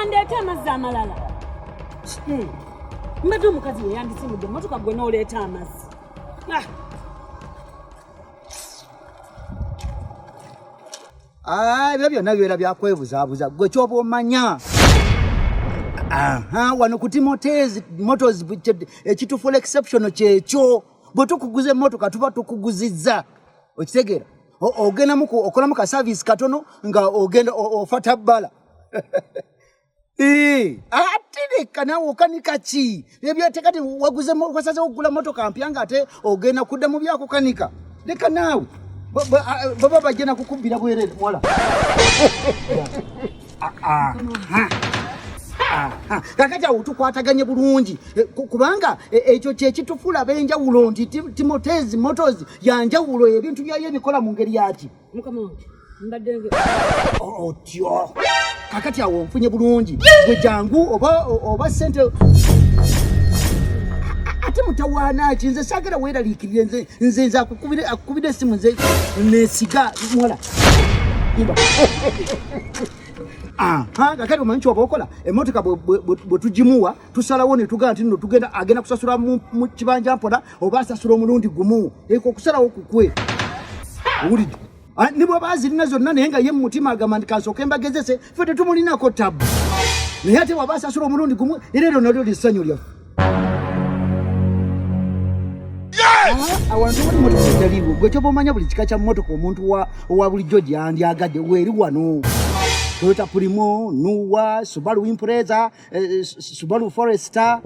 Wandeka amazzi amalala. Mbadde omukazi we yandisimudde emmotoka gwe n'oleeta amazzi. Ebyo byonna bibeera byakwebuzaabuza gwe ky'oba omanya. Wano ku Timothy's Motors ekitufuula exception kyekyo. Bwe tukuguza emmotoka tuba tukuguzizza. Okitegeera? Ogendamu okolamu ka service katono nga ogenda ofata bbala. Ate leka nawe okanika ki? Ebyo tekati wasaze okugula mmotoka mpya ng'ate ogenda kudda mu byakukanika. Leka naawe. Baba bajja kukubbira bwerere muwala. Kakati awo tukwataganye bulungi kubanga ekyo kyekitufuula ab'enjawulo nti Timothy's Motors yanjawulo ebintu byayo ebikola mu ngeri yaki. Mukama wange mbadde otyo kakati awo nfunye bulungi gwe jangu oba ssente ate mutawaana ki nze saagala weeraliikirire nze akukubira essimu nze neesiga muwala. Kakati omanyi kyoba okola emmotoka bwe tugimuwa tusalawo ne tugamba nti nno agenda kusasula mu kibanja mpola oba asasula omulundi gumu eko okusalawo kukwe owulidde ne bw'aba zirina zonna naye nga ye mu mutima agamba nti kansooke mbagezese ffe tetumulinako tabu naye ate bw'aba asasula omulundi gumu era eryo nalyo lissanyu lyaffe. Awantu wali mmotoka taliwo gwe kyoba omanya buli kika kya mmotoka omuntu owa bulijjo gyandyagadde weeri wano. Toyota Primo, Nuwa, Subaru Impreza, Subaru Forester,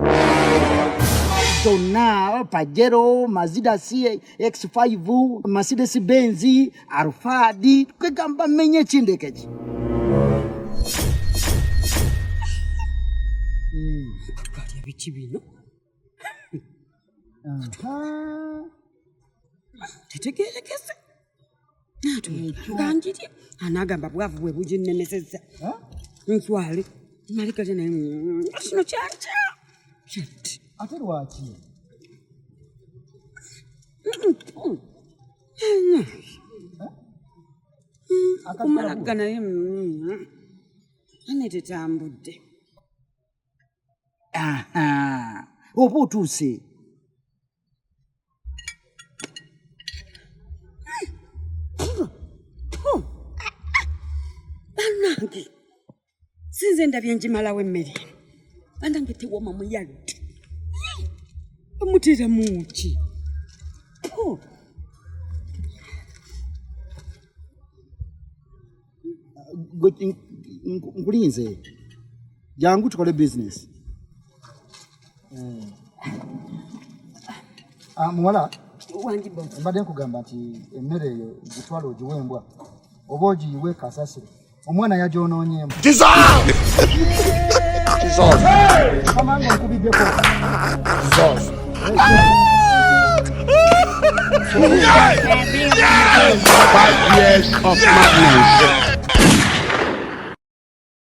Donna, Pajero, Mazda CX-5, Mercedes Benz, Alfadi, kwegamba menye chindekeji. Kati ebichi bino. Tetegerekese. Ganjiri anagamba bwavu bwe buginnemesezza. Nswale malika tena kino kyacha. Ate lwaki? Akamalaga naye ane tetambudde. Oba otuuse. Banange sinze ndabye njimalawo emmere banange tewoma muyadde amutera muki nkulinze jangu tukole business. Muwala wangi boss mbadde nkugamba nti emmere eyo gitwala ogiwembwa oba ogiyiwe kasasiro omwana yajonoonyeemu. Kamango nkubiddeko. 5 years of madness.